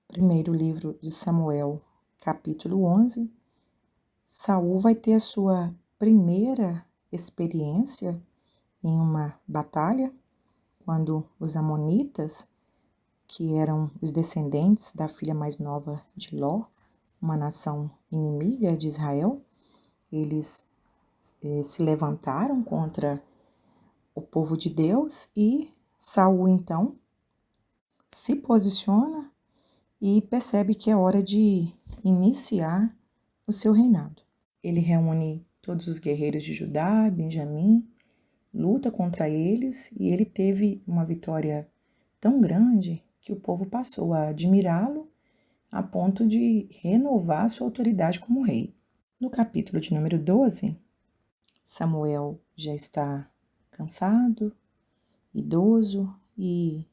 Primeiro livro de Samuel, capítulo 11. Saul vai ter a sua primeira experiência em uma batalha, quando os amonitas, que eram os descendentes da filha mais nova de Ló, uma nação inimiga de Israel, eles se levantaram contra o povo de Deus e Saul então se posiciona e percebe que é hora de iniciar o seu reinado. Ele reúne todos os guerreiros de Judá, Benjamim, luta contra eles e ele teve uma vitória tão grande que o povo passou a admirá-lo a ponto de renovar sua autoridade como rei. No capítulo de número 12, Samuel já está cansado, idoso e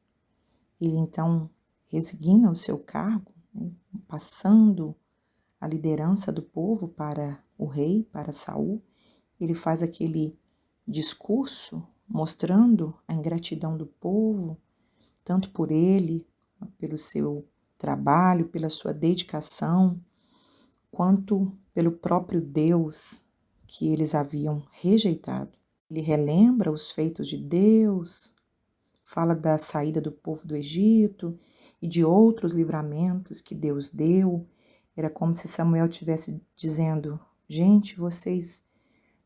ele então resigna o seu cargo, passando a liderança do povo para o rei, para Saul. Ele faz aquele discurso mostrando a ingratidão do povo, tanto por ele, pelo seu trabalho, pela sua dedicação, quanto pelo próprio Deus que eles haviam rejeitado. Ele relembra os feitos de Deus, fala da saída do povo do Egito e de outros livramentos que Deus deu. Era como se Samuel estivesse dizendo: gente, vocês,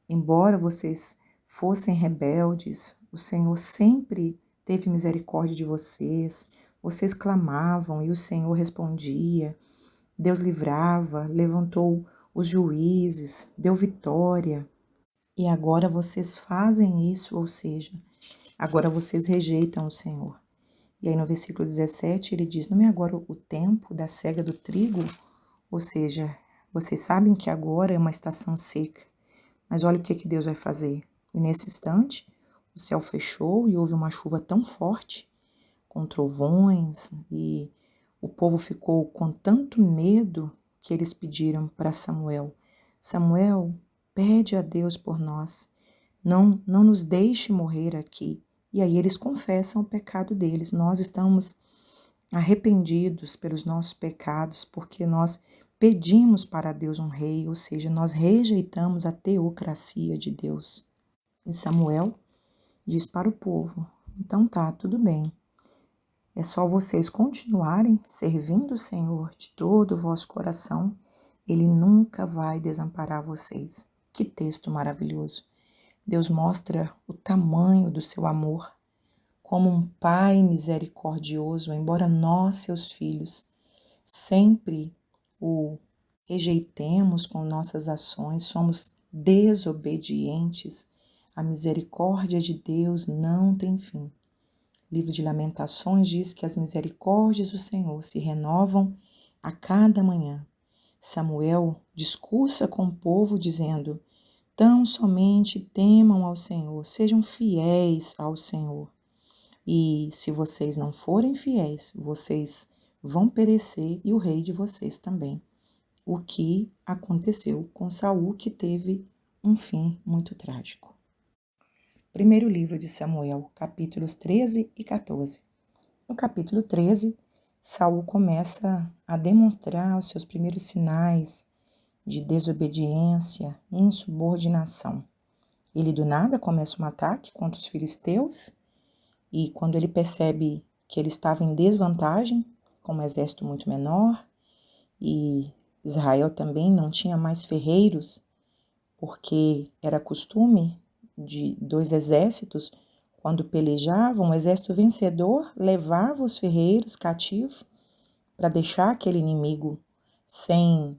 embora vocês fossem rebeldes, o Senhor sempre teve misericórdia de vocês. Vocês clamavam e o Senhor respondia. Deus livrava, levantou os juízes, deu vitória. E agora vocês fazem isso, ou seja, agora vocês rejeitam o Senhor. E aí no versículo 17 ele diz: não é agora o tempo da cega do trigo? Ou seja, vocês sabem que agora é uma estação seca, mas olha o que Deus vai fazer. E nesse instante, o céu fechou e houve uma chuva tão forte, com trovões, e o povo ficou com tanto medo que eles pediram para Samuel: Samuel, pede a Deus por nós, não nos deixe morrer aqui. E aí eles confessam o pecado deles. Nós estamos arrependidos pelos nossos pecados, porque nós pedimos para Deus um rei, ou seja, nós rejeitamos a teocracia de Deus. E Samuel diz para o povo: então tá, tudo bem. É só vocês continuarem servindo o Senhor de todo o vosso coração. Ele nunca vai desamparar vocês. Que texto maravilhoso. Deus mostra o tamanho do seu amor como um pai misericordioso, embora nós, seus filhos, sempre o rejeitemos com nossas ações, somos desobedientes. A misericórdia de Deus não tem fim. O livro de Lamentações diz que as misericórdias do Senhor se renovam a cada manhã. Samuel discursa com o povo dizendo: tão somente temam ao Senhor, sejam fiéis ao Senhor. E se vocês não forem fiéis, vocês vão perecer e o rei de vocês também. O que aconteceu com Saul, que teve um fim muito trágico. Primeiro livro de Samuel, capítulos 13 e 14. No capítulo 13, Saul começa a demonstrar os seus primeiros sinais de desobediência e insubordinação. Ele do nada começa um ataque contra os filisteus e quando ele percebe que ele estava em desvantagem, com um exército muito menor, e Israel também não tinha mais ferreiros, porque era costume de dois exércitos, quando pelejavam, o exército vencedor levava os ferreiros cativos para deixar aquele inimigo sem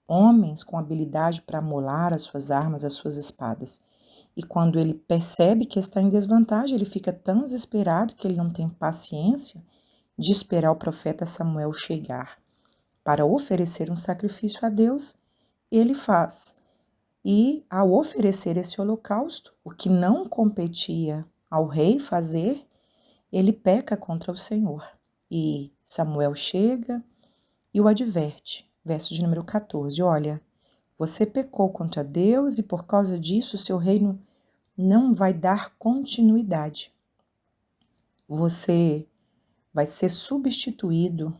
homens com habilidade para amolar as suas armas, as suas espadas. E quando ele percebe que está em desvantagem, ele fica tão desesperado que ele não tem paciência de esperar o profeta Samuel chegar para oferecer um sacrifício a Deus. Ele faz. E ao oferecer esse holocausto, o que não competia ao rei fazer, ele peca contra o Senhor. E Samuel chega e o adverte. Verso de número 14. Olha, você pecou contra Deus e por causa disso o seu reino não vai dar continuidade. Você vai ser substituído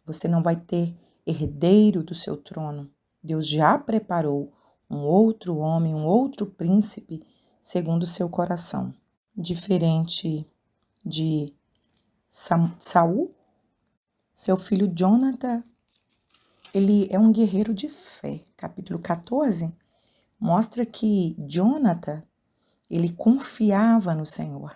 Você não vai ter herdeiro do seu trono. Deus já preparou um outro homem, um outro príncipe, segundo o seu coração. Diferente de Saul, seu filho Jonathan, ele é um guerreiro de fé. Capítulo 14 mostra que Jonathan, ele confiava no Senhor.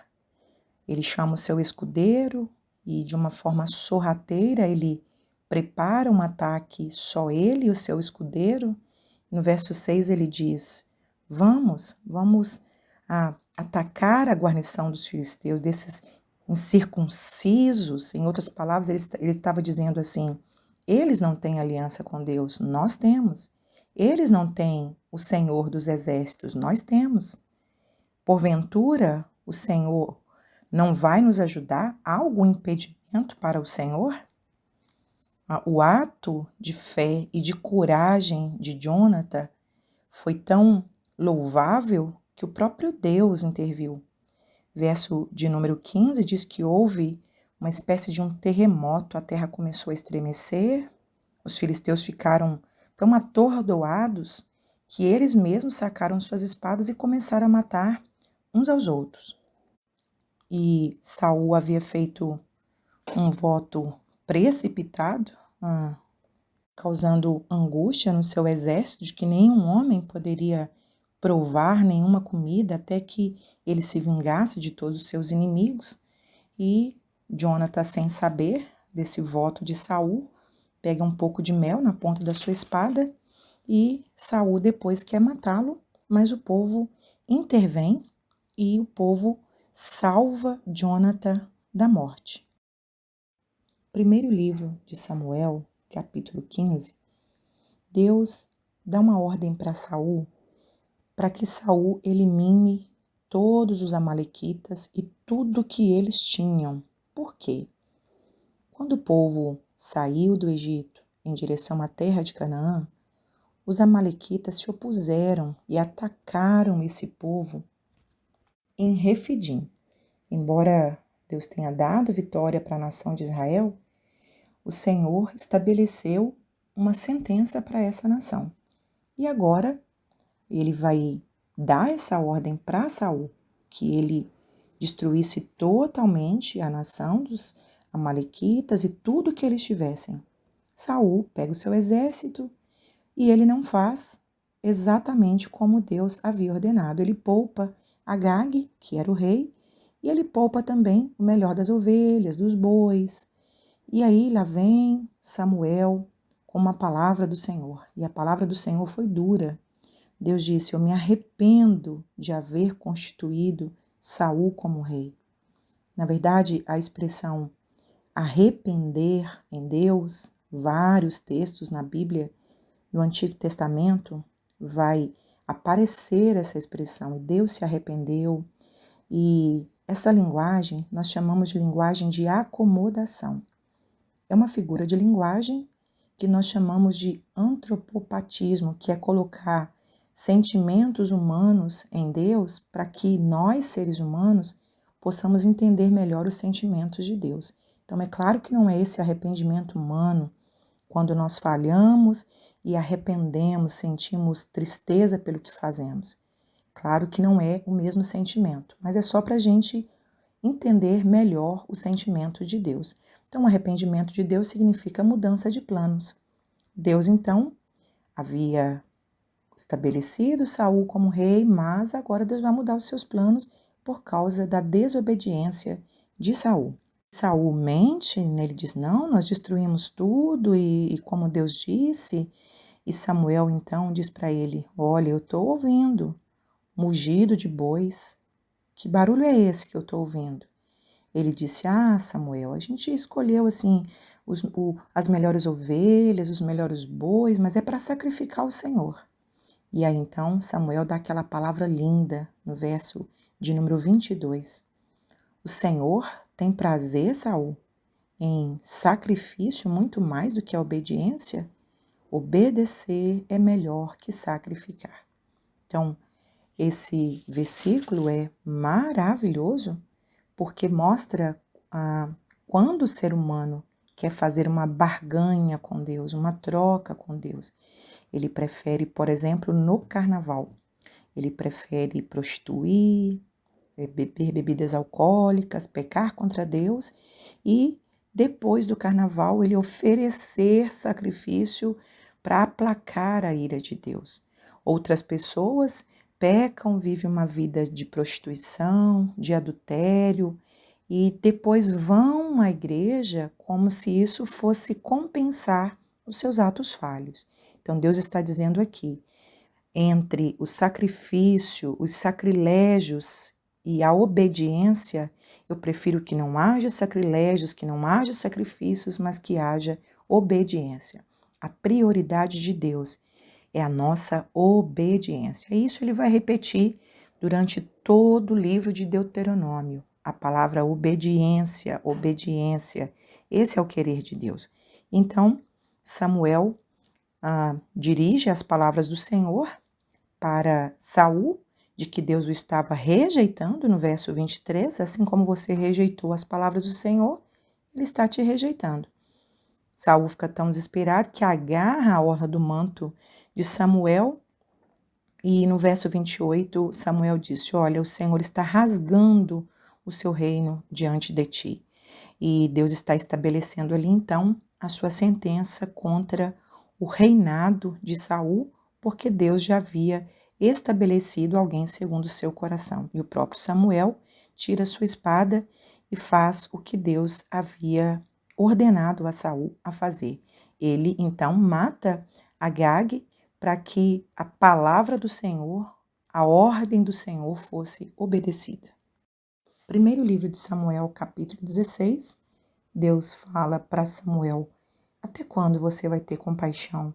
Ele chama o seu escudeiro e, de uma forma sorrateira, ele prepara um ataque, só ele e o seu escudeiro. No verso 6 ele diz: vamos atacar a guarnição dos filisteus, desses incircuncisos. Em outras palavras, ele estava dizendo assim: eles não têm aliança com Deus, nós temos. Eles não têm o Senhor dos exércitos, nós temos. Porventura, o Senhor não vai nos ajudar? Há algum impedimento para o Senhor? O ato de fé e de coragem de Jonathan foi tão louvável que o próprio Deus interviu. Verso de número 15 diz que houve uma espécie de um terremoto, a terra começou a estremecer, os filisteus ficaram tão atordoados que eles mesmos sacaram suas espadas e começaram a matar uns aos outros. E Saul havia feito um voto precipitado, causando angústia no seu exército, de que nenhum homem poderia provar nenhuma comida até que ele se vingasse de todos os seus inimigos. E Jonathan, sem saber desse voto de Saul, pega um pouco de mel na ponta da sua espada e Saul depois quer matá-lo, mas o povo intervém e o povo salva Jonathan da morte. Primeiro livro de Samuel, capítulo 15, Deus dá uma ordem para Saul, para que Saul elimine todos os amalequitas e tudo que eles tinham. Por quê? Quando o povo saiu do Egito em direção à terra de Canaã, os amalequitas se opuseram e atacaram esse povo em Refidim. Embora Deus tenha dado vitória para a nação de Israel, o Senhor estabeleceu uma sentença para essa nação. E agora ele vai dar essa ordem para Saul, que ele destruísse totalmente a nação dos amalequitas e tudo que eles tivessem. Saul pega o seu exército e ele não faz exatamente como Deus havia ordenado. Ele poupa Agag, que era o rei, e ele poupa também o melhor das ovelhas, dos bois. E aí lá vem Samuel com uma palavra do Senhor. E a palavra do Senhor foi dura. Deus disse: eu me arrependo de haver constituído Saul como rei. Na verdade, a expressão arrepender em Deus, vários textos na Bíblia, no Antigo Testamento, vai aparecer essa expressão, e Deus se arrependeu. E essa linguagem nós chamamos de linguagem de acomodação. É uma figura de linguagem que nós chamamos de antropopatismo, que é colocar sentimentos humanos em Deus para que nós, seres humanos, possamos entender melhor os sentimentos de Deus. Então, é claro que não é esse arrependimento humano, quando nós falhamos e arrependemos, sentimos tristeza pelo que fazemos. Claro que não é o mesmo sentimento, mas é só para a gente entender melhor o sentimento de Deus. Então, o arrependimento de Deus significa mudança de planos. Deus, então, havia estabelecido Saul como rei, mas agora Deus vai mudar os seus planos por causa da desobediência de Saul. Saul mente, ele diz: não, nós destruímos tudo e como Deus disse. E Samuel então diz para ele: olha, eu estou ouvindo mugido de bois. Que barulho é esse que eu estou ouvindo? Ele disse: ah, Samuel, a gente escolheu assim as melhores ovelhas, os melhores bois, mas é para sacrificar o Senhor. E aí então Samuel dá aquela palavra linda no verso de número 22. O Senhor tem prazer, Saul, em sacrifício muito mais do que a obediência? Obedecer é melhor que sacrificar. Então, esse versículo é maravilhoso porque mostra quando o ser humano quer fazer uma barganha com Deus, uma troca com Deus. Ele prefere, por exemplo, no carnaval, ele prefere prostituir, beber bebidas alcoólicas, pecar contra Deus e, depois do carnaval, ele oferecer sacrifício para aplacar a ira de Deus. Outras pessoas pecam, vivem uma vida de prostituição, de adultério e depois vão à igreja como se isso fosse compensar os seus atos falhos. Então Deus está dizendo aqui, entre o sacrifício, os sacrilégios e a obediência, eu prefiro que não haja sacrilégios, que não haja sacrifícios, mas que haja obediência. A prioridade de Deus é a nossa obediência. E isso ele vai repetir durante todo o livro de Deuteronômio. A palavra obediência, obediência. Esse é o querer de Deus. Então, Samuel dirige as palavras do Senhor para Saul, de que Deus o estava rejeitando, no verso 23, assim como você rejeitou as palavras do Senhor, ele está te rejeitando. Saul fica tão desesperado que agarra a orla do manto de Samuel e no verso 28 Samuel disse, olha, o Senhor está rasgando o seu reino diante de ti. E Deus está estabelecendo ali então a sua sentença contra o reinado de Saul, porque Deus já havia estabelecido alguém segundo o seu coração. E o próprio Samuel tira sua espada e faz o que Deus havia ordenado a Saul a fazer. Ele então mata Agag para que a palavra do Senhor, a ordem do Senhor fosse obedecida. Primeiro livro de Samuel, capítulo 16, Deus fala para Samuel, até quando você vai ter compaixão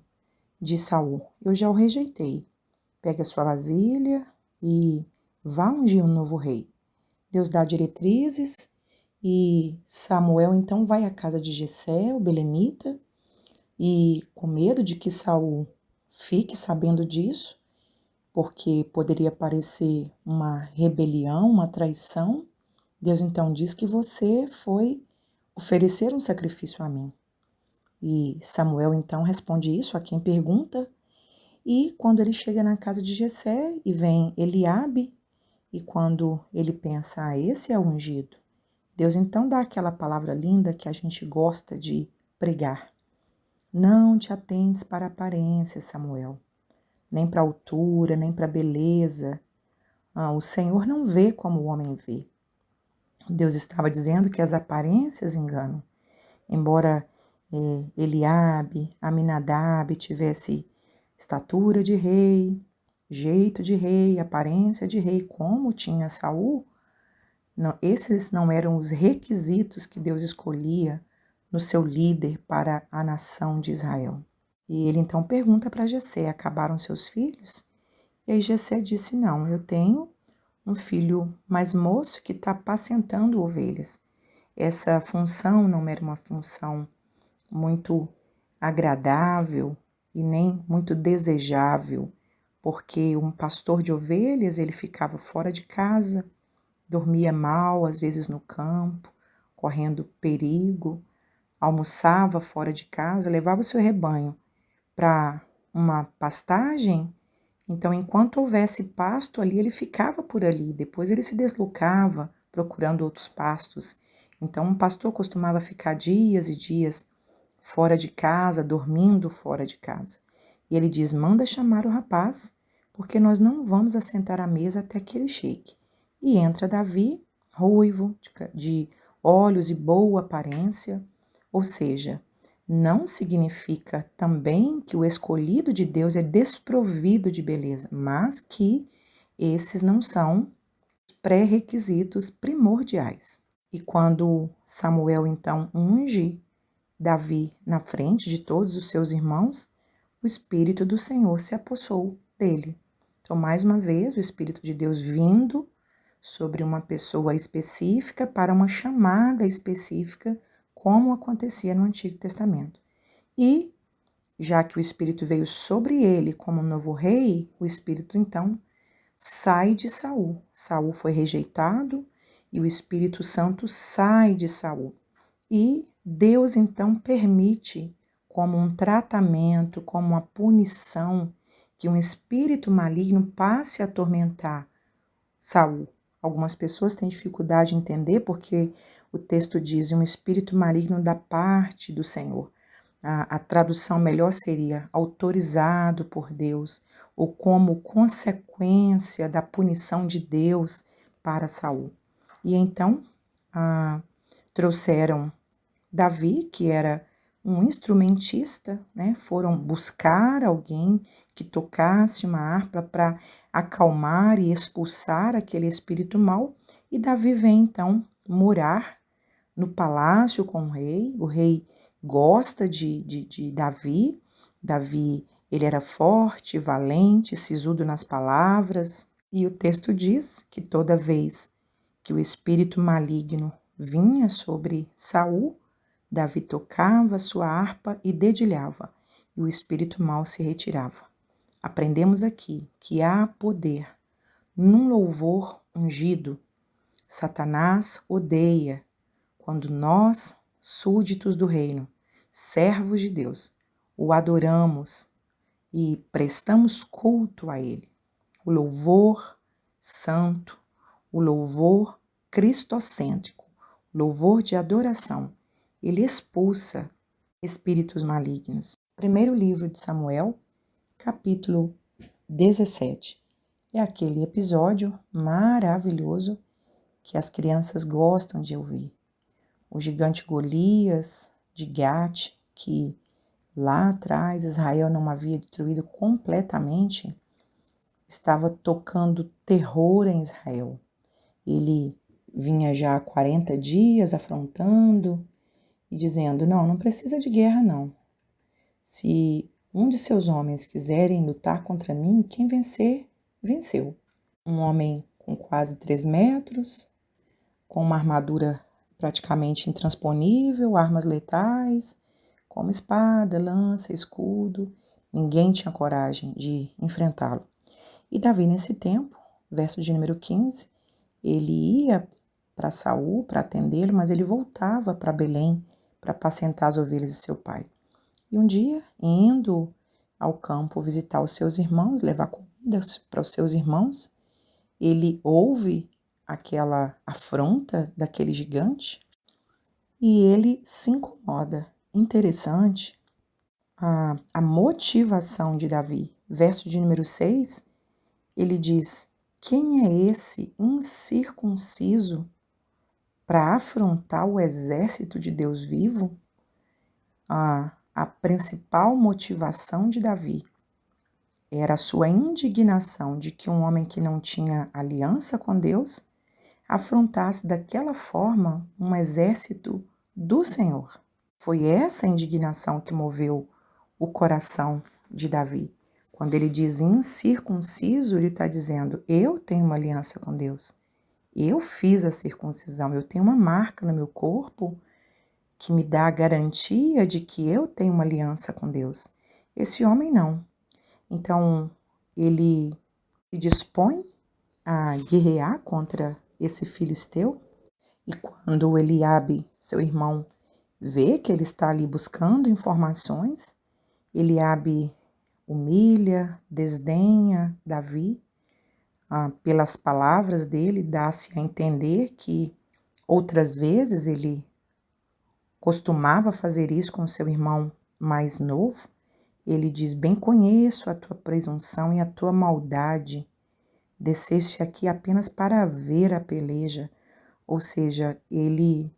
de Saul? Eu já o rejeitei. Pega a sua vasilha e vá ungir um novo rei. Deus dá diretrizes e Samuel então vai à casa de Jessé, o belemita, e com medo de que Saul fique sabendo disso, porque poderia parecer uma rebelião, uma traição, Deus então diz que você foi oferecer um sacrifício a mim. E Samuel então responde isso a quem pergunta, e quando ele chega na casa de Jessé e vem Eliabe, e quando ele pensa, esse é o ungido, Deus então dá aquela palavra linda que a gente gosta de pregar. Não te atentes para a aparência, Samuel, nem para a altura, nem para a beleza. O Senhor não vê como o homem vê. Deus estava dizendo que as aparências enganam. Embora Eliabe, Aminadab tivesse estatura de rei, jeito de rei, aparência de rei, como tinha Saul, esses não eram os requisitos que Deus escolhia no seu líder para a nação de Israel. E ele então pergunta para Jessé, acabaram seus filhos? E aí Jessé disse, não, eu tenho um filho mais moço que está apacentando ovelhas. Essa função não era uma função muito agradável e nem muito desejável, porque um pastor de ovelhas, ele ficava fora de casa, dormia mal, às vezes no campo, correndo perigo, almoçava fora de casa, levava o seu rebanho para uma pastagem. Então, enquanto houvesse pasto ali, ele ficava por ali, depois ele se deslocava procurando outros pastos. Então, um pastor costumava ficar dias e dias fora de casa, dormindo fora de casa. E ele diz, manda chamar o rapaz, porque nós não vamos assentar à mesa até que ele chegue. E entra Davi, ruivo, de olhos e boa aparência, ou seja, não significa também que o escolhido de Deus é desprovido de beleza, mas que esses não são pré-requisitos primordiais. E quando Samuel então unge Davi na frente de todos os seus irmãos, o Espírito do Senhor se apossou dele. Então, mais uma vez, o Espírito de Deus vindo sobre uma pessoa específica para uma chamada específica, como acontecia no Antigo Testamento. E, já que o Espírito veio sobre ele como novo rei, o Espírito então sai de Saul. Saul foi rejeitado e o Espírito Santo sai de Saul. E Deus então permite, como um tratamento, como uma punição, que um espírito maligno passe a atormentar Saul. Algumas pessoas têm dificuldade em entender porque o texto diz um espírito maligno da parte do Senhor. A tradução melhor seria autorizado por Deus ou como consequência da punição de Deus para Saul. E então trouxeram Davi, que era um instrumentista, né? Foram buscar alguém que tocasse uma harpa para acalmar e expulsar aquele espírito mau. E Davi vem então morar no palácio com o rei. O rei gosta de Davi. Davi, ele era forte, valente, sisudo nas palavras. E o texto diz que toda vez que o espírito maligno vinha sobre Saul, Davi tocava sua harpa e dedilhava, e o espírito mau se retirava. Aprendemos aqui que há poder num louvor ungido. Satanás odeia quando nós, súditos do reino, servos de Deus, o adoramos e prestamos culto a ele. O louvor santo, o louvor cristocêntrico, louvor de adoração, ele expulsa espíritos malignos. Primeiro livro de Samuel, capítulo 17. É aquele episódio maravilhoso que as crianças gostam de ouvir. O gigante Golias de Gate, que lá atrás Israel não havia destruído completamente, estava tocando terror em Israel. Ele vinha já há 40 dias afrontando e dizendo, não precisa de guerra não. Se um de seus homens quiserem lutar contra mim, quem vencer, venceu. Um homem com quase 3 metros, com uma armadura praticamente intransponível, armas letais, como espada, lança, escudo. Ninguém tinha coragem de enfrentá-lo. E Davi, nesse tempo, verso de número 15, ele ia para Saul para atendê-lo, mas ele voltava para Belém para apacentar as ovelhas de seu pai. E um dia, indo ao campo visitar os seus irmãos, levar comida para os seus irmãos, ele ouve aquela afronta daquele gigante e ele se incomoda. Interessante a motivação de Davi. Verso de número 6, ele diz, quem é esse incircunciso para afrontar o exército de Deus vivo? A principal motivação de Davi era a sua indignação de que um homem que não tinha aliança com Deus afrontasse daquela forma um exército do Senhor. Foi essa indignação que moveu o coração de Davi. Quando ele diz incircunciso, ele está dizendo, eu tenho uma aliança com Deus. Eu fiz a circuncisão, eu tenho uma marca no meu corpo que me dá a garantia de que eu tenho uma aliança com Deus. Esse homem não. Então, ele se dispõe a guerrear contra esse filisteu, e quando Eliabe, seu irmão, vê que ele está ali buscando informações, Eliabe humilha, desdenha Davi, pelas palavras dele, dá-se a entender que outras vezes ele costumava fazer isso com seu irmão mais novo. Ele diz, bem conheço a tua presunção e a tua maldade, desceste aqui apenas para ver a peleja. Ou seja, ele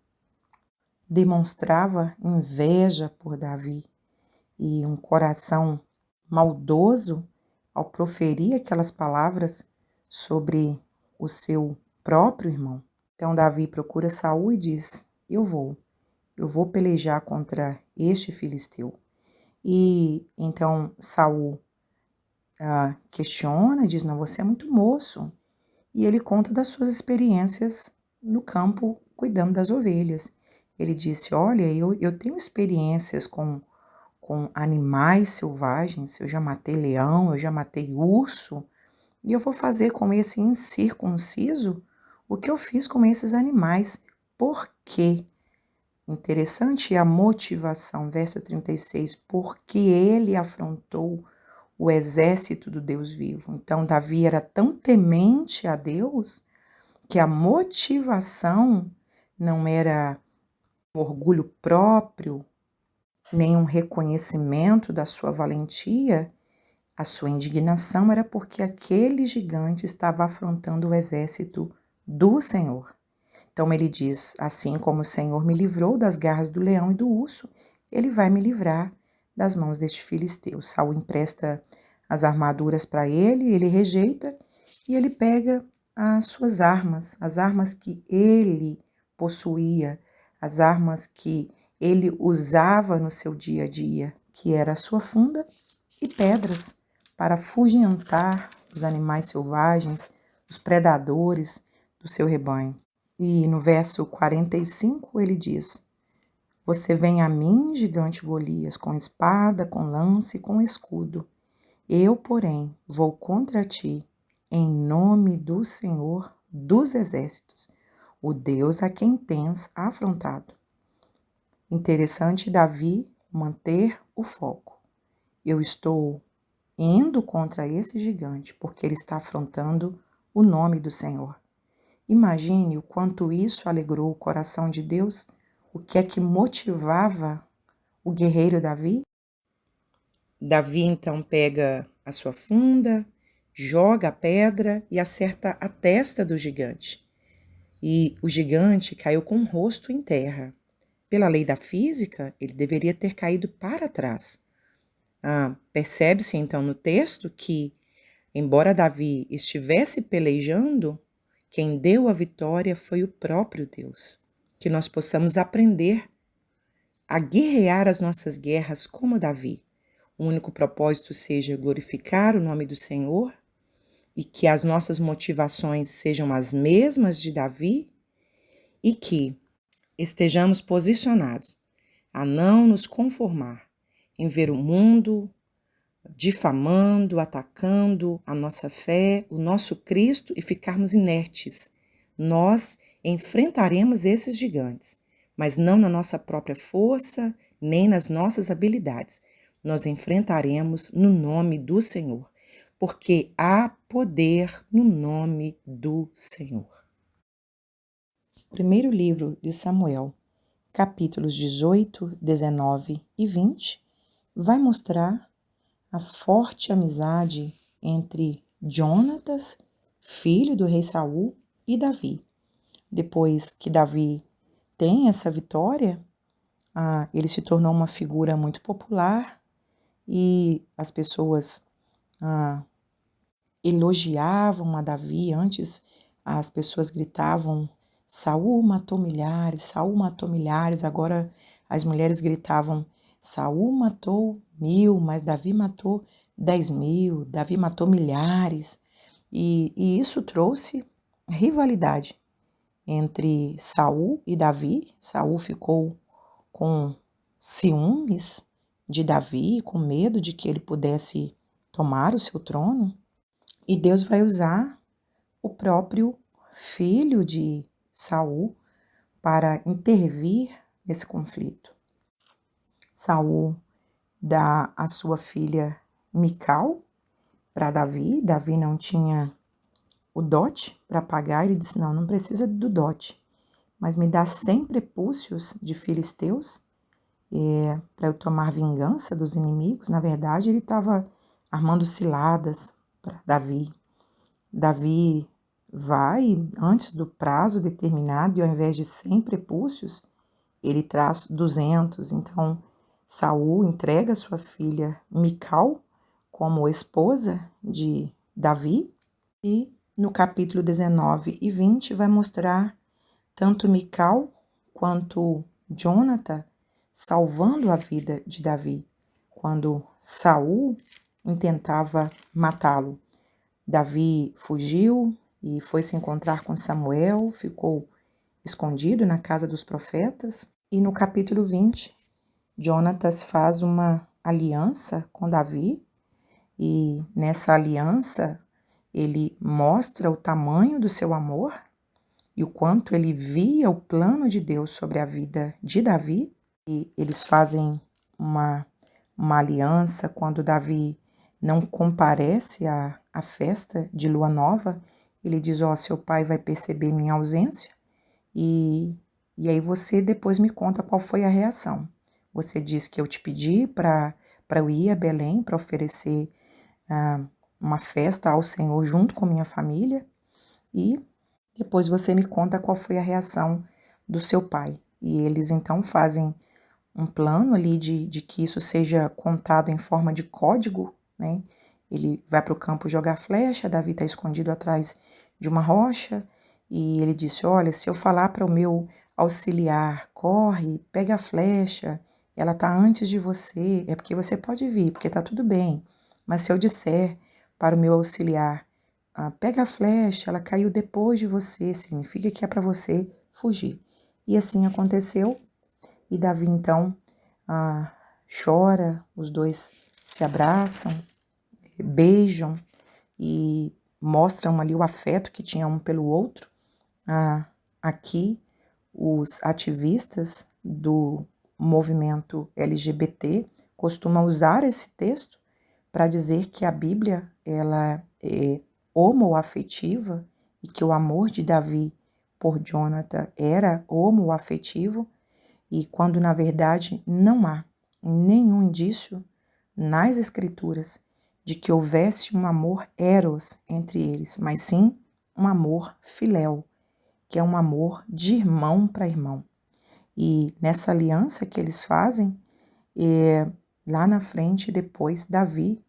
demonstrava inveja por Davi e um coração maldoso ao proferir aquelas palavras sobre o seu próprio irmão. Então Davi procura Saul e diz, eu vou pelejar contra este filisteu. E então Saul questiona, diz, não, você é muito moço. E ele conta das suas experiências no campo, cuidando das ovelhas. Ele disse, olha, eu tenho experiências com animais selvagens, eu já matei leão, eu já matei urso, e eu vou fazer com esse incircunciso o que eu fiz com esses animais. Por quê? interessante a motivação, verso 36, porque ele afrontou o exército do Deus vivo. Então, Davi era tão temente a Deus que a motivação não era um orgulho próprio, nem um reconhecimento da sua valentia. A sua indignação era porque aquele gigante estava afrontando o exército do Senhor. Então ele diz: assim como o Senhor me livrou das garras do leão e do urso, ele vai me livrar das mãos deste filisteu. Saul empresta as armaduras para ele, ele rejeita e ele pega as suas armas, as armas que ele possuía, as armas que ele usava no seu dia a dia, que era a sua funda e pedras, para afugentar os animais selvagens, os predadores do seu rebanho. E no verso 45 ele diz: você vem a mim, gigante Golias, com espada, com lance e com escudo. Eu, porém, vou contra ti, em nome do Senhor dos Exércitos, o Deus a quem tens afrontado. Interessante Davi manter o foco. Eu estou indo contra esse gigante porque ele está afrontando o nome do Senhor. Imagine o quanto isso alegrou o coração de Deus. O que é que motivava o guerreiro Davi? Davi então pega a sua funda, joga a pedra e acerta a testa do gigante. E o gigante caiu com o rosto em terra. Pela lei da física, ele deveria ter caído para trás. Percebe-se então no texto que, embora Davi estivesse pelejando, quem deu a vitória foi o próprio Deus. Que nós possamos aprender a guerrear as nossas guerras como Davi. O único propósito seja glorificar o nome do Senhor e que as nossas motivações sejam as mesmas de Davi e que estejamos posicionados a não nos conformar em ver o mundo difamando, atacando a nossa fé, o nosso Cristo e ficarmos inertes. Nós enfrentaremos esses gigantes, mas não na nossa própria força, nem nas nossas habilidades. Nós enfrentaremos no nome do Senhor, porque há poder no nome do Senhor. Primeiro livro de Samuel, capítulos 18, 19 e 20, vai mostrar a forte amizade entre Jonatas, filho do rei Saul, e Davi. Depois que Davi tem essa vitória, ele se tornou uma figura muito popular e as pessoas elogiavam a Davi. Antes as pessoas gritavam: Saul matou milhares, Saul matou milhares. Agora as mulheres gritavam: Saul matou 1000, mas Davi matou 10.000, Davi matou milhares. E isso trouxe rivalidade entre Saul e Davi. Saul ficou com ciúmes de Davi, com medo de que ele pudesse tomar o seu trono. E Deus vai usar o próprio filho de Saul para intervir nesse conflito. Saul dá a sua filha Mical para Davi. Davi não tinha o dote para pagar. Ele disse: não precisa do dote, mas me dá 100 prepúcios de filisteus para eu tomar vingança dos inimigos. Na verdade, ele estava armando ciladas para Davi. Davi vai antes do prazo determinado e ao invés de 100 prepúcios, ele traz 200. Então, Saul entrega sua filha Mical como esposa de Davi e no capítulo 19 e 20 vai mostrar tanto Mical quanto Jonatã salvando a vida de Davi quando Saul intentava matá-lo. Davi fugiu e foi se encontrar com Samuel, ficou escondido na casa dos profetas. E no capítulo 20, Jonatas faz uma aliança com Davi e nessa aliança ele mostra o tamanho do seu amor e o quanto ele via o plano de Deus sobre a vida de Davi, e eles fazem uma aliança quando Davi não comparece à festa de lua nova. Ele diz: ó, seu pai vai perceber minha ausência e aí você depois me conta qual foi a reação. Você diz que eu te pedi para eu ir a Belém para oferecer uma festa ao Senhor junto com minha família, e depois você me conta qual foi a reação do seu pai. E eles então fazem um plano ali de que isso seja contado em forma de código, né? Ele vai para o campo jogar flecha, Davi está escondido atrás de uma rocha, e ele disse: olha, se eu falar para o meu auxiliar, corre, pega a flecha, ela está antes de você, é porque você pode vir, porque está tudo bem. Mas se eu disser para o meu auxiliar, pega a flecha, ela caiu depois de você, significa que é para você fugir. E assim aconteceu, e Davi então chora, os dois se abraçam, beijam e mostram ali o afeto que tinha um pelo outro. Aqui, os ativistas do movimento LGBT costumam usar esse texto para dizer que a Bíblia ela é homoafetiva e que o amor de Davi por Jonathan era homoafetivo, e quando na verdade não há nenhum indício nas Escrituras de que houvesse um amor eros entre eles, mas sim um amor filéu, que é um amor de irmão para irmão. E nessa aliança que eles fazem, lá na frente, depois, Davi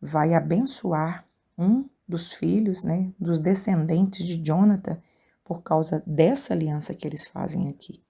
vai abençoar um dos filhos, né, dos descendentes de Jonathan, por causa dessa aliança que eles fazem aqui.